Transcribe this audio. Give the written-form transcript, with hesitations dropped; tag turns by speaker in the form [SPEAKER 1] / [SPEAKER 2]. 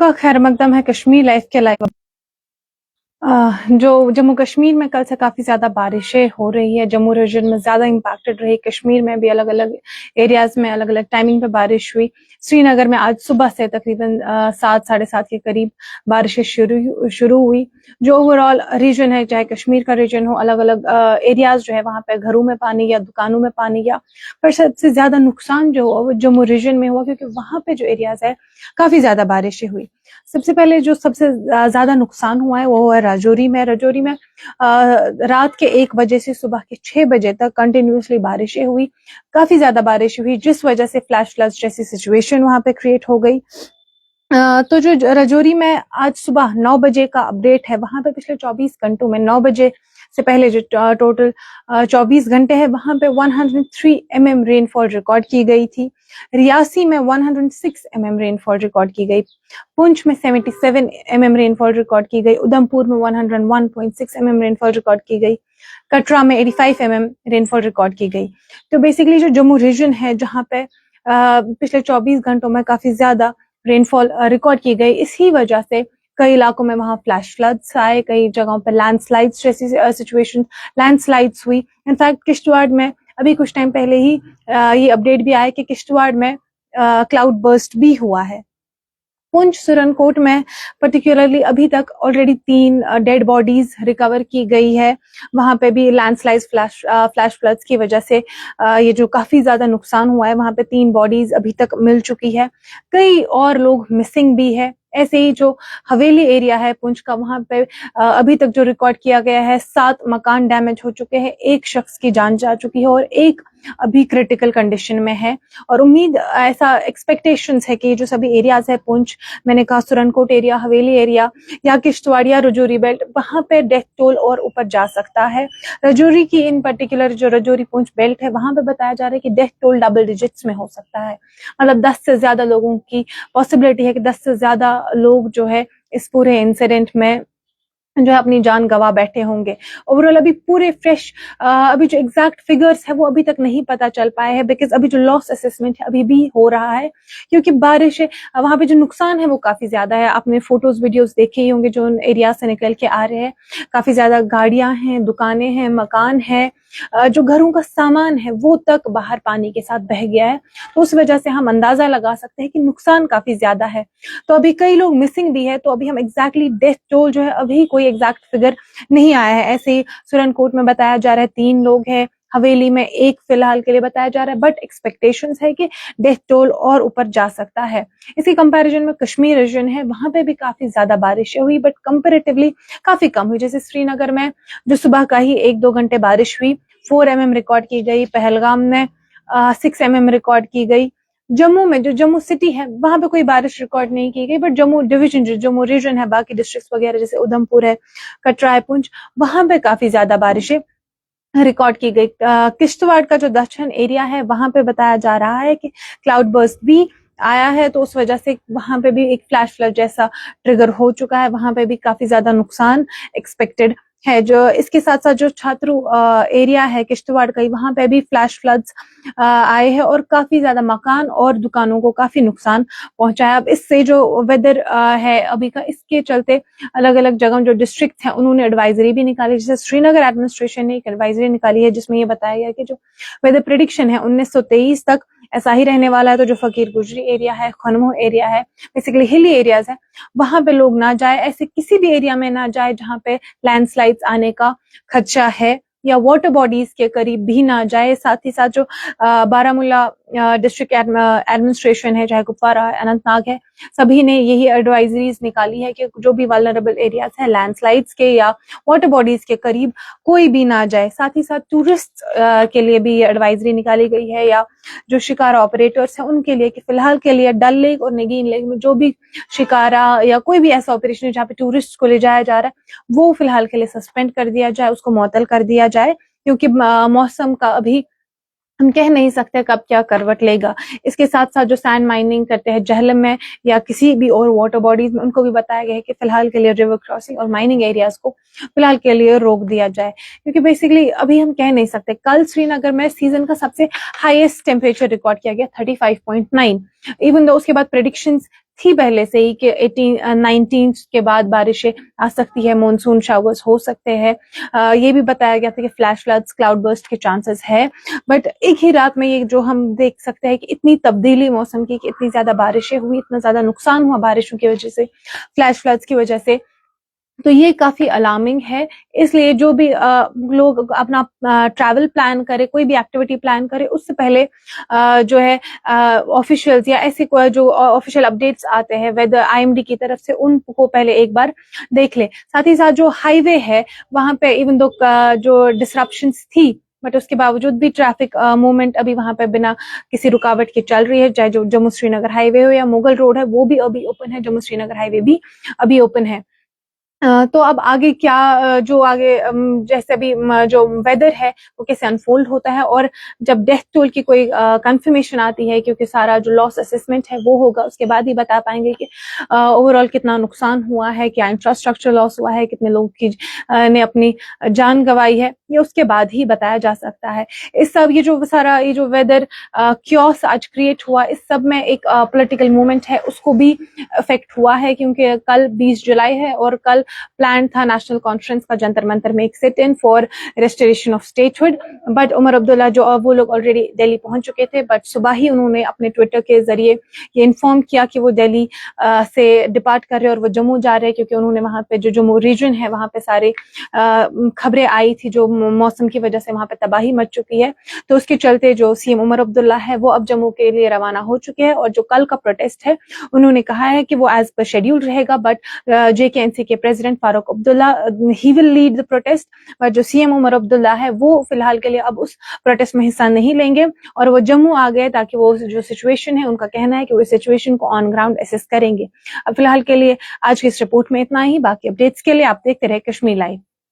[SPEAKER 1] सबका खैर मकदम है कश्मीर लाइफ के लाइफ। जो जम्मू कश्मीर में कल से काफी ज्यादा बारिशें हो रही है। जम्मू रीजन में ज्यादा इम्पैक्टेड रही, कश्मीर में भी अलग अलग एरियाज में अलग अलग टाइमिंग पे बारिश हुई। श्रीनगर में आज सुबह से तकरीबन 7 साढ़े 7 के करीब बारिशें शुरू हुई। जो ओवरऑल रीजन है, चाहे कश्मीर का रीजन हो, अलग अलग एरियाज जो है वहां पे घरों में पानी या दुकानों में पानी गया। पर सबसे ज्यादा नुकसान जो हुआ वो जम्मू रीजन में हुआ, क्योंकि वहां पे जो एरियाज है काफी ज्यादा बारिशें हुई। सबसे पहले जो सबसे ज्यादा नुकसान हुआ है वो है राजौरी में। राजौरी में रात के 1 बजे से सुबह के 6 बजे तक कंटिन्यूसली बारिशें हुई, काफी ज्यादा बारिश हुई, जिस वजह से फ्लैश फ्लड्स जैसी सिचुएशन वहां पे क्रिएट हो गई। तो जो राजौरी में आज सुबह 9 बजे का अपडेट है, वहां पे पिछले 24 घंटों में 9 बजे से पहले जो टोटल 24 घंटे है वहां पे 103 mm रेनफॉल रिकॉर्ड की गई थी। रियासी में 106 mm रेनफॉल रिकॉर्ड की गई। पुंछ में 77 mm रेनफॉल रिकॉर्ड की गई। उधमपुर में 101.6 mm रेनफॉल रिकॉर्ड की गई। कटरा में 85 mm रेनफॉल रिकॉर्ड की गई। तो बेसिकली जो जम्मू रीजन है जहां पे पिछले 24 घंटों में काफी ज्यादा रेनफॉल रिकॉर्ड की गई, इसी वजह से कई इलाकों में वहां फ्लैश फ्लड्स आए, कई जगहों पर लैंडस्लाइड्स जैसी सिचुएशन, लैंडस्लाइड्स हुई। इनफैक्ट किश्तवाड़ में अभी कुछ टाइम पहले ही ये अपडेट भी आया कि किश्तवाड़ में क्लाउड बर्स्ट भी हुआ है। पुंछ सुरनकोट में पर्टिकुलरली अभी तक ऑलरेडी 3 डेड बॉडीज रिकवर की गई है। वहां पे भी लैंडस्लाइड फ्लैश फ्लड्स की वजह से ये जो काफी ज्यादा नुकसान हुआ है, वहां पे 3 बॉडीज अभी तक मिल चुकी है। कई और लोग मिसिंग भी है। ऐसे ही जो हवेली एरिया है पुंछ का, वहां पे अभी तक जो रिकॉर्ड किया गया है 7 मकान डैमेज हो चुके हैं, 1 शख्स की जान जा चुकी है और 1 अभी क्रिटिकल कंडीशन में है। और उम्मीद, ऐसा एक्सपेक्टेशंस है कि ये जो सभी एरियाज है, पुंछ, मैंने कहा सुरनकोट एरिया, हवेली एरिया या किश्तवाड़ या रजौरी बेल्ट, वहां पे डेथ टोल और ऊपर जा सकता है। रजौरी की इन पर्टिकुलर जो रजौरी पुंछ बेल्ट है, वहां पे बताया जा रहा है कि डेथ टोल डबल डिजिट्स में हो सकता है। मतलब 10 से ज्यादा लोगों की पॉसिबिलिटी है कि 10 से ज्यादा लोग जो है इस पूरे इंसिडेंट में जो है अपनी जान गंवा बैठे होंगे। ओवरऑल अभी पूरे फ्रेश अभी जो एग्जैक्ट फिगर्स है वो अभी तक नहीं पता चल पाए हैं, बिकॉज अभी जो लॉस असेसमेंट है अभी भी हो रहा है, क्योंकि बारिश वहां पे जो नुकसान है वो काफी ज्यादा है। आपने फोटोज वीडियोस देखे ही होंगे जो एरिया से निकल के आ रहे हैं। काफी ज्यादा गाड़ियां हैं, दुकानें हैं, मकान है, जो घरों का सामान है वो तक बाहर पानी के साथ बह गया है। तो उस वजह से हम अंदाजा लगा सकते हैं कि नुकसान काफी ज्यादा है। तो अभी कई लोग मिसिंग भी है, तो अभी हम एग्जैक्टली डेथ टोल जो है अभी कोई एग्जैक्ट फिगर नहीं आया है। ऐसे ही सुरनकोट में बताया जा रहा है 3 लोग हैं, हवेली में 1 फिलहाल के लिए बताया जा रहा है, बट एक्सपेक्टेशंस है कि डेथ टोल और ऊपर जा सकता है। इसी कंपैरिजन में कश्मीर रीजन है, वहां पे भी काफी ज्यादा बारिश हुई, बट कंपेरेटिवली काफी कम हुई। जैसे श्रीनगर में जो सुबह का ही 1-2 घंटे बारिश हुई, 4 mm रिकॉर्ड की गई। पहलगाम में 6 mm रिकॉर्ड की गई। जम्मू में जो जम्मू सिटी है वहां पे कोई बारिश रिकॉर्ड नहीं की गई, बट जम्मू डिवीजन जो जम्मू रीजन है, बाकी डिस्ट्रिक्ट्स वगैरह जैसे उधमपुर है, कटरा है, पुंछ, वहां पे काफी ज्यादा बारिशें रिकॉर्ड की गई। किश्तवाड़ का जो दक्षिण एरिया है वहां पे बताया जा रहा है कि क्लाउड बर्स्ट भी आया है, तो उस वजह से वहां पे भी एक फ्लैश फ्लड जैसा ट्रिगर हो चुका है। वहां पे भी काफी ज्यादा नुकसान एक्सपेक्टेड है। जो इसके साथ साथ जो छात्रु एरिया है किश्तवाड़ का, वहां पे भी फ्लैश फ्लड्स आए हैं और काफी ज्यादा मकान और दुकानों को काफी नुकसान पहुंचा है। अब इससे जो वेदर है अभी का, इसके चलते अलग अलग जगह जो डिस्ट्रिक्ट है उन्होंने एडवाइजरी भी निकाली। जैसे श्रीनगर एडमिनिस्ट्रेशन ने एक एडवाइजरी निकाली है जिसमें ये बताया गया कि जो वेदर प्रिडिक्शन है 1923 तक ऐसा ही रहने वाला है। तो जो फकीर गुजरी एरिया है, खनमो एरिया है, बेसिकली हिली एरियाज है, वहां पे लोग ना जाए। ऐसे किसी भी एरिया में ना जाए जहां पे लैंडस्लाइड्स आने का खदशा है, या वाटर बॉडीज के करीब भी ना जाए। साथ ही साथ जो बारामूला डिस्ट्रिक्ट एडमिनिस्ट्रेशन है, चाहे कुपवारा है, अनंतनाग है, सभी ने यही एडवाइजरीज निकाली है कि जो भी वल्नरेबल एरियाज है लैंडस्लाइड्स के या वाटर बॉडीज के करीब कोई भी ना जाए। साथ ही साथ टूरिस्ट के लिए भी ये एडवाइजरी निकाली गई है, या जो शिकारा ऑपरेटर्स हैं उनके लिए, कि फिलहाल के लिए डल लेक और नगीन लेक में जो भी शिकारा या कोई भी ऐसा ऑपरेशन है जहाँ पे टूरिस्ट को ले जाया जा रहा है वो फिलहाल के लिए सस्पेंड कर दिया जाए, उसको मुअत्तल कर दिया जाए, क्योंकि मौसम का अभी हम कह नहीं सकते कब क्या करवट लेगा। इसके साथ साथ जो सैंड माइनिंग करते हैं जहलम में या किसी भी और वाटर बॉडीज में, उनको भी बताया गया है कि फिलहाल के लिए रिवर क्रॉसिंग और माइनिंग एरियाज को फिलहाल के लिए रोक दिया जाए, क्योंकि बेसिकली अभी हम कह नहीं सकते। कल श्रीनगर में सीजन का सबसे हाईएस्ट टेम्परेचर रिकॉर्ड किया गया 35.9, इवन दो उसके बाद प्रेडिक्शंस थी पहले से ही कि 19 के बाद बारिशें आ सकती है, मॉनसून शावर्स हो सकते हैं। ये भी बताया गया था कि फ्लैश फ्लड्स, क्लाउड बर्स्ट के चांसेस है। बट एक ही रात में ये जो हम देख सकते हैं कि इतनी तब्दीली मौसम की, कि इतनी ज्यादा बारिशें हुई, इतना ज्यादा नुकसान हुआ बारिशों की वजह से, फ्लैश फ्लड्स की वजह से, तो ये काफी अलार्मिंग है। इसलिए जो भी लोग अपना ट्रैवल प्लान करे, कोई भी एक्टिविटी प्लान करे, उससे पहले जो है ऑफिशियल्स या ऐसे जो ऑफिशियल अपडेट्स आते हैं वेदर आईएमडी की तरफ से, उनको पहले एक बार देख ले। साथ ही साथ जो हाईवे है वहां पे इवन दो जो डिसरप्शंस थी, बट उसके बावजूद भी ट्रैफिक मूवमेंट अभी वहां पे बिना किसी रुकावट के चल रही है। चाहे जो जम्मू श्रीनगर हाईवे हो या मुगल रोड है, वो भी अभी ओपन है। जम्मू श्रीनगर हाईवे भी अभी ओपन है। तो अब आगे क्या, जो आगे जैसे अभी जो वेदर है वो कैसे अनफोल्ड होता है, और जब डेथ टोल की कोई कंफर्मेशन आती है, क्योंकि सारा जो लॉस असेसमेंट है वो होगा, उसके बाद ही बता पाएंगे कि ओवरऑल कितना नुकसान हुआ है, क्या इंफ्रास्ट्रक्चर लॉस हुआ है, कितने लोग की ने अपनी जान गंवाई है, ये उसके बाद ही बताया जा सकता है। इस सब ये जो वेदर क्योस आज क्रिएट हुआ, इस सब में एक पॉलिटिकल मूवमेंट है, उसको भी इफेक्ट हुआ है, क्योंकि कल 20 जुलाई है और कल प्लान था नेशनल कॉन्फ्रेंस का जंतर मंतर में एक sit in for restoration of statehood. But Omar Abdullah जो वो लोग ऑलरेडी दिल्ली पहुंच चुके थे, बट सुबह ही उन्होंने अपने ट्विटर के जरिए ये इन्फॉर्म किया कि वो दिल्ली से डिपार्ट कर रहे हैं और वो जम्मू जा रहे हैं, क्योंकि उन्होंने वहां पे जो जम्मू रीजन है वहां पे सारे खबरें आई थी जो मौसम की वजह से वहां पे तबाही मच चुकी है। तो उसके चलते जो सीएम उमर अब्दुल्ला है वो अब जम्मू के लिए रवाना हो चुके हैं, और जो कल का प्रोटेस्ट है उन्होंने कहा है कि वो एज पर शेड्यूल रहेगा। बट JK&C के president Farooq Abdullah he will lead the protest, पर जो सीएम उमर अब्दुल्ला है वो फिलहाल के लिए अब उस प्रोटेस्ट में हिस्सा नहीं लेंगे, और वो जम्मू आ गए ताकि वो जो सिचुएशन है, उनका कहना है कि वो इस सिचुएशन को ऑन ग्राउंड असेस करेंगे। अब फिलहाल के लिए आज की इस रिपोर्ट में इतना ही। बाकी अपडेट्स के लिए आप देखते रहे कश्मीर लाइव।